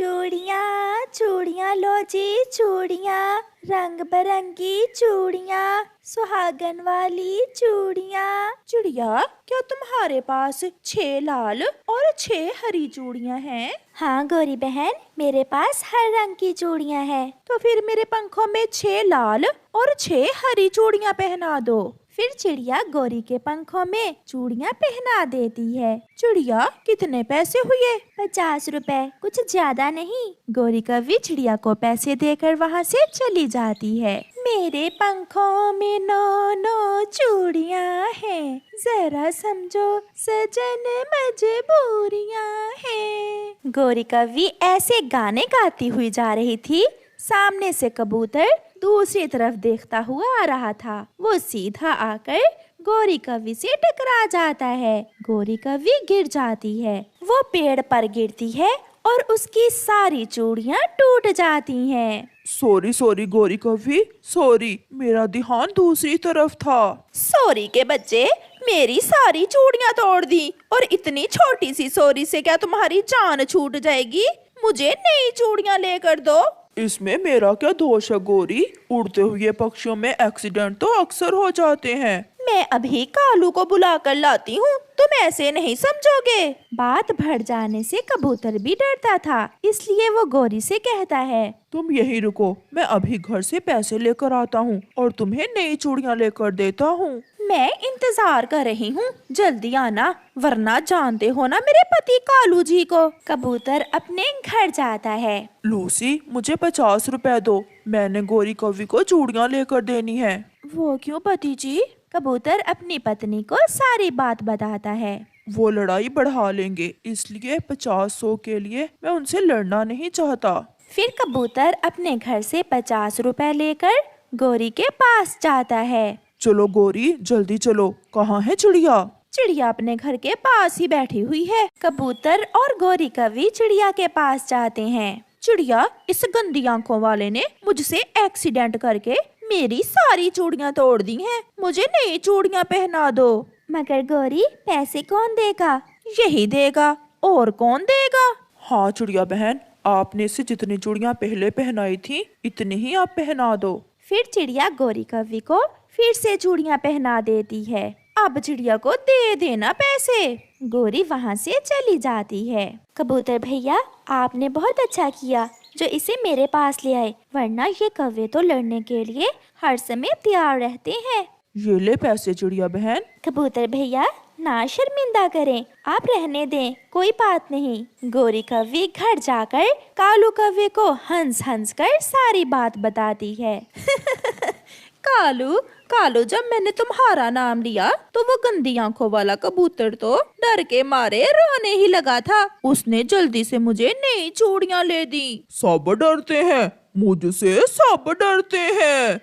चूड़ियाँ चूड़ियाँ लो जी चूड़ियाँ, रंग बिरंगी चूड़ियाँ, सुहागन वाली चूड़ियाँ। चिड़िया, क्या तुम्हारे पास 6 लाल और 6 हरी चूड़ियाँ हैं? हाँ गौरी बहन, मेरे पास हर रंग की चूड़ियाँ हैं। तो फिर मेरे पंखों में 6 लाल और 6 हरी चूड़ियाँ पहना दो। फिर चिड़िया गौरी के पंखों में चूड़ियाँ पहना देती है। चिड़िया, कितने पैसे हुए? 50 रुपए, कुछ ज्यादा नहीं। गौरी कव्वी चिड़िया को पैसे देकर वहाँ से चली जाती है। मेरे पंखों में 9 चूड़ियाँ हैं, जरा समझो सजन मजबूरियाँ हैं। गौरी कव्वी ऐसे गाने गाती हुई जा रही थी। सामने से कबूतर दूसरी तरफ देखता हुआ आ रहा था। वो सीधा आकर गौरी कव्वी से टकरा जाता है। गौरी कव्वी गिर जाती है। वो पेड़ पर गिरती है और उसकी सारी चूड़ियाँ टूट जाती हैं। सॉरी गौरी कव्वी, सॉरी, मेरा ध्यान दूसरी तरफ था। सॉरी के बच्चे, मेरी सारी चूड़ियाँ तोड़ दी, और इतनी छोटी सी सॉरी से क्या तुम्हारी जान छूट जाएगी? मुझे नई चूड़ियाँ लेकर दो। इसमें मेरा क्या दोष है गौरी? उड़ते हुए पक्षियों में एक्सीडेंट तो अक्सर हो जाते हैं। मैं अभी कालू को बुला कर लाती हूँ, तुम ऐसे नहीं समझोगे। बात बढ़ जाने से कबूतर भी डरता था, इसलिए वो गौरी से कहता है, तुम यहीं रुको, मैं अभी घर से पैसे लेकर आता हूँ और तुम्हें नई चूड़ियाँ लेकर देता हूँ। मैं इंतजार कर रही हूँ, जल्दी आना, वरना जानते हो ना मेरे पति कालू जी को। कबूतर अपने घर जाता है। लूसी, मुझे 50 रुपए दो, मैंने गौरी कव्वी को चूड़ियाँ लेकर देनी है। वो क्यों पति जी? कबूतर अपनी पत्नी को सारी बात बताता है। वो लड़ाई बढ़ा लेंगे, इसलिए 50-100 के लिए मैं उनसे लड़ना नहीं चाहता। फिर कबूतर अपने घर से 50 रुपए लेकर गौरी के पास जाता है। चलो गौरी, जल्दी चलो, कहाँ है चिड़िया? चिड़िया अपने घर के पास ही बैठी हुई है। कबूतर और गौरी कव्वी चिड़िया के पास जाते हैं। चिड़िया, इस गंदी आंखों वाले ने मुझसे एक्सीडेंट करके मेरी सारी चूड़ियाँ तोड़ दी हैं। मुझे नई चूड़ियाँ पहना दो। मगर गौरी, पैसे कौन देगा? यही देगा, और कौन देगा? हाँ चिड़िया बहन, आपने इसे जितनी चूड़ियाँ पहले पहनाई थी, इतनी ही आप पहना दो। फिर चिड़िया गौरी कव्वी को फिर से चूड़ियाँ पहना देती है। अब चिड़िया को दे देना पैसे। गौरी वहाँ से चली जाती है। कबूतर भैया, आपने बहुत अच्छा किया जो इसे मेरे पास ले आए, वरना ये कौवे तो लड़ने के लिए हर समय तैयार रहते हैं। ये ले पैसे चिड़िया बहन। कबूतर भैया, ना शर्मिंदा करें, आप रहने दें, कोई बात नहीं। गौरी कव्वी घर जाकर कालू कव्वे को हंस हंस कर सारी बात बताती है। कालू, जब मैंने तुम्हारा नाम लिया तो वो गंदी आंखों वाला कबूतर तो डर के मारे रोने ही लगा था। उसने जल्दी से मुझे नई चूड़ियाँ ले दी। सब डरते हैं, मुझसे सब डरते हैं।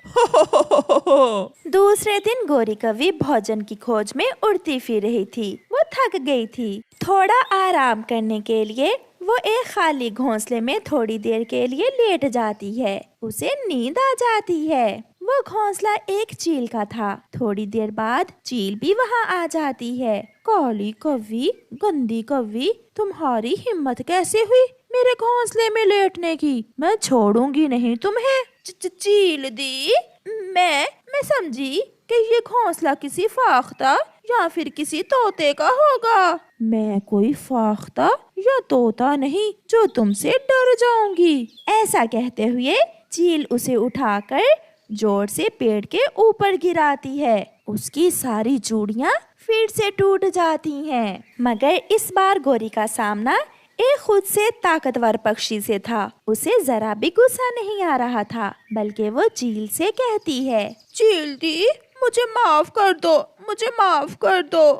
दूसरे दिन गौरी कव्वी भोजन की खोज में उड़ती फिर रही थी। वो थक गई थी। थोड़ा आराम करने के लिए वो एक खाली घोंसले में थोड़ी देर के लिए लेट जाती है। उसे नींद आ जाती है। वो घोंसला एक चील का था। थोड़ी देर बाद चील भी वहाँ आ जाती है। काली कव्वी, गंदी कव्वी, तुम्हारी हिम्मत कैसे हुई मेरे घोंसले में लेटने की? मैं छोड़ूंगी नहीं तुम्हें। चील दी, मैं समझी कि ये घोंसला किसी फाख्ता या फिर किसी तोते का होगा। मैं कोई फाख्ता या तोता नहीं जो तुमसे डर जाऊंगी। ऐसा कहते हुए चील उसे उठाकर जोर से पेड़ के ऊपर गिराती है। उसकी सारी चूड़ियाँ फिर से टूट जाती हैं। मगर इस बार गौरी का सामना एक खुद से ताकतवर पक्षी से था। उसे जरा भी गुस्सा नहीं आ रहा था, बल्कि वो चील से कहती है, चील दी, मुझे माफ कर दो, मुझे माफ कर दो।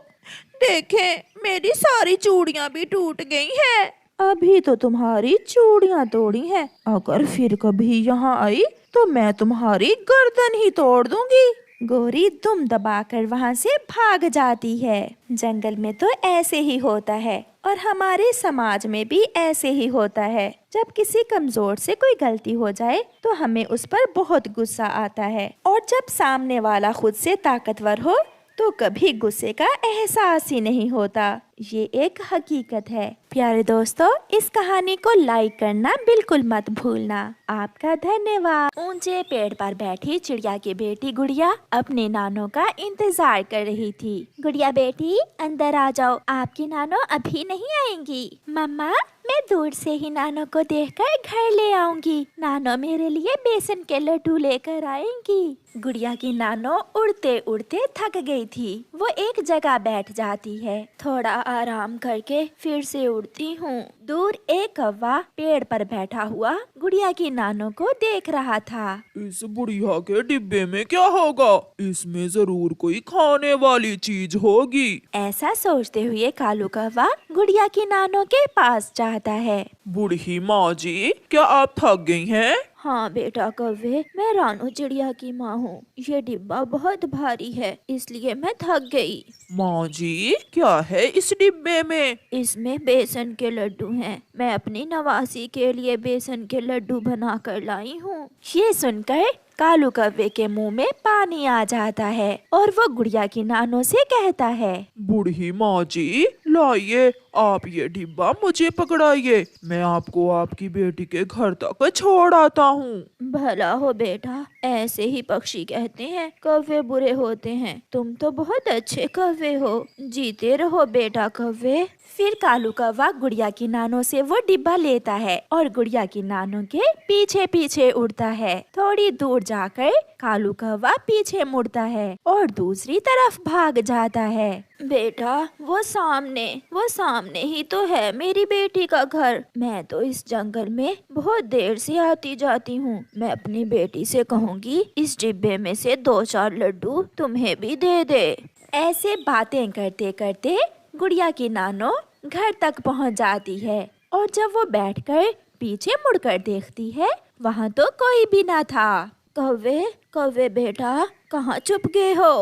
देखें, मेरी सारी चूड़ियाँ भी टूट गई हैं। अभी तो तुम्हारी चूड़ियाँ तोड़ी हैं, अगर फिर कभी यहाँ आई तो मैं तुम्हारी गर्दन ही तोड़ दूंगी। गौरी दुम दबाकर वहाँ से भाग जाती है। जंगल में तो ऐसे ही होता है और हमारे समाज में भी ऐसे ही होता है। जब किसी कमजोर से कोई गलती हो जाए तो हमें उस पर बहुत गुस्सा आता है, और जब सामने वाला खुद से ताकतवर हो तो कभी गुस्से का एहसास ही नहीं होता। ये एक हकीकत है। प्यारे दोस्तों, इस कहानी को लाइक करना बिल्कुल मत भूलना। आपका धन्यवाद। ऊंचे पेड़ पर बैठी चिड़िया की बेटी गुड़िया अपने नानों का इंतजार कर रही थी। गुड़िया बेटी, अंदर आ जाओ, आपकी नानो अभी नहीं आएंगी। मम्मा, मैं दूर से ही नानो को देखकर घर ले आऊंगी। नानो मेरे लिए बेसन के लड्डू लेकर आएंगी। गुड़िया की नानो उड़ते उड़ते थक गई थी। वो एक जगह बैठ जाती है। थोड़ा आराम करके फिर से उड़ती हूँ। दूर एक कौवा पेड़ पर बैठा हुआ गुड़िया की नानो को देख रहा था। इस बुढ़िया के डिब्बे में क्या होगा? इसमें जरूर कोई खाने वाली चीज होगी। ऐसा सोचते हुए कालू कौवा गुड़िया की नानो के पास जाता है। बूढ़ी माँ जी, क्या आप थक गई हैं? हाँ बेटा कौवे, मैं रानू चिड़िया की माँ हूँ। ये डिब्बा बहुत भारी है, इसलिए मैं थक गई। माँ जी, क्या है इस डिब्बे में? इसमें बेसन के लड्डू हैं। मैं अपनी नवासी के लिए बेसन के लड्डू बना कर लाई हूँ। ये सुनकर कालू कौवे के मुंह में पानी आ जाता है और वो गुड़िया की नानो से कहता है, बूढ़ी माँ जी, लाइए, आप ये डिब्बा मुझे पकड़ाइए। मैं आपको आपकी बेटी के घर तक छोड़ आता हूँ। भला हो बेटा, ऐसे ही पक्षी कहते हैं, कौवे बुरे होते हैं। तुम तो बहुत अच्छे कौवे हो। जीते रहो बेटा कौवे। फिर कालू कौवा गुड़िया की नानो से वो डिब्बा लेता है और गुड़िया की नानो के पीछे पीछे उड़ता है। थोड़ी दूर जाकर कालू कौवा पीछे मुड़ता है और दूसरी तरफ भाग जाता है। बेटा, वो सामने ही तो है मेरी बेटी का घर। मैं तो इस जंगल में बहुत देर से आती जाती हूँ। मैं अपनी बेटी से कहूँगी इस डिब्बे में से 2-4 लड्डू तुम्हें भी दे दे। ऐसे बातें करते करते गुड़िया की नानो घर तक पहुँच जाती है और जब वो बैठकर पीछे मुड़कर देखती है, वहाँ तो कोई भी ना था। कौवे बेटा, कहाँ छुप गए हो?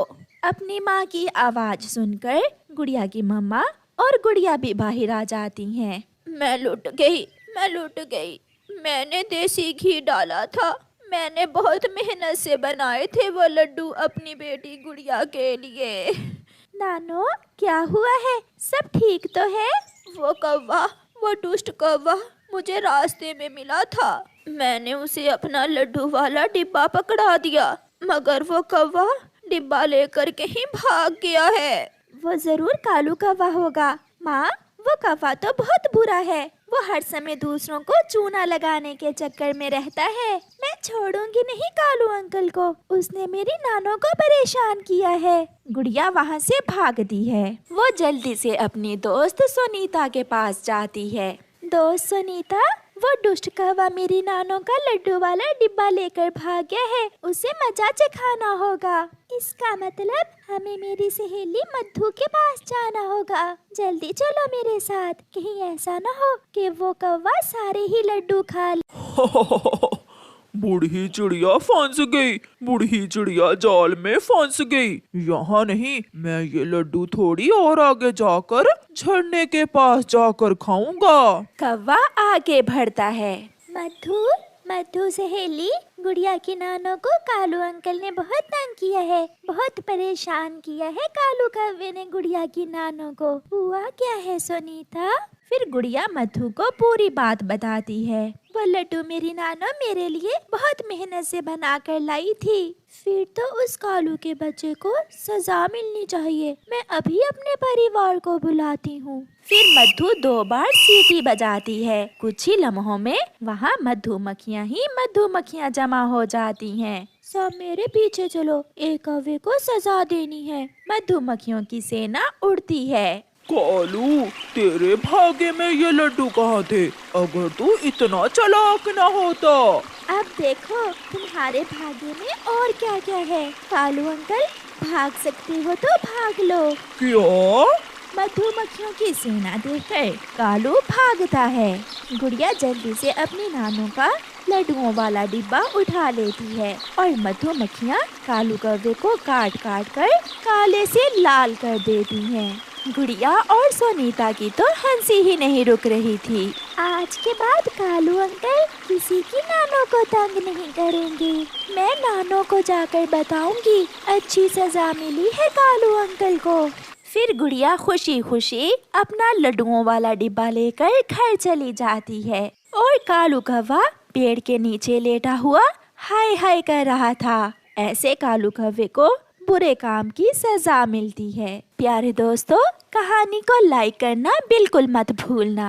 अपनी माँ की आवाज सुनकर गुड़िया की मम्मा और गुड़िया भी बाहर आ जाती हैं। मैं लुट गई। मैंने देसी घी डाला था। मैंने बहुत मेहनत से बनाए थे वो लड्डू अपनी बेटी गुड़िया के लिए। नानो, क्या हुआ है? सब ठीक तो है? वो दुष्ट कौवा मुझे रास्ते में मिला था। मैंने उसे अपना लड्डू वाला डिब्बा पकड़ा दिया, मगर वो कौवा डिब्बा लेकर कहीं भाग गया है। वो जरूर कालू कौवा होगा। माँ, वो कौवा तो बहुत बुरा है। वो हर समय दूसरों को चूना लगाने के चक्कर में रहता है। मैं छोड़ूंगी नहीं कालू अंकल को। उसने मेरी नानो को परेशान किया है। गुड़िया वहाँ से भागती है। वो जल्दी से अपनी दोस्त सुनीता के पास जाती है। दोस्त सुनीता, वो दुष्ट कौवा मेरी नानो का लड्डू वाला डिब्बा लेकर भाग गया है। उसे मजा चखाना होगा। इसका मतलब हमें मेरी सहेली मधु के पास जाना होगा। जल्दी चलो मेरे साथ। कहीं ऐसा न हो कि वो कौवा सारे ही लड्डू खा ले। बूढ़ी चिड़िया फंस गई। बूढ़ी चिड़िया जाल में फंस गई। यहाँ नहीं, मैं ये लड्डू थोड़ी और आगे जाकर झरने के पास जाकर खाऊंगा। कौवा आगे बढ़ता है। मधु सहेली, गुड़िया की नानो को कालू अंकल ने बहुत तंग किया है, बहुत परेशान किया है। कालू कौवे ने गुड़िया की नानो को। हुआ क्या है सुनीता? फिर गुड़िया मधु को पूरी बात बताती है। वो लड्डू मेरी नानो मेरे लिए बहुत मेहनत से बना कर लाई थी। फिर तो उस कालू के बच्चे को सजा मिलनी चाहिए। मैं अभी अपने परिवार को बुलाती हूँ। फिर मधु 2 बार सीटी बजाती है। कुछ ही लम्हों में वहाँ मधुमक्खियाँ ही मधुमक्खियाँ जमा हो जाती हैं। सब मेरे पीछे चलो, एक कौवे को सजा देनी है। मधुमक्खियों की सेना उड़ती है। कालू, तेरे भागे में ये लड्डू कहाँ थे? अगर तू इतना चालाक न होता। अब देखो तुम्हारे भाग्य में और क्या क्या है। कालू अंकल, भाग सकते हो तो भाग लो। क्या? मधुमक्खियों की सेना देखकर कालू भागता है। गुड़िया जल्दी से अपनी नानो का लड्डुओं वाला डिब्बा उठा लेती है और मधुमक्खियाँ कालू कौवे को काट काट कर काले से लाल कर देती हैं। गुड़िया और सोनीता की तो हंसी ही नहीं रुक रही थी। आज के बाद कालू अंकल किसी की नानों को तंग नहीं करेंगे। मैं नानों को जाकर बताऊंगी अच्छी सजा मिली है कालू अंकल को। फिर गुड़िया खुशी खुशी अपना लड्डुओं वाला डिब्बा लेकर घर चली जाती है और कालू कौवा पेड़ के नीचे लेटा हुआ हाय हाय कर रहा था। ऐसे कालू कौवे को बुरे काम की सजा मिलती है। प्यारे दोस्तों, कहानी को लाइक करना बिल्कुल मत भूलना।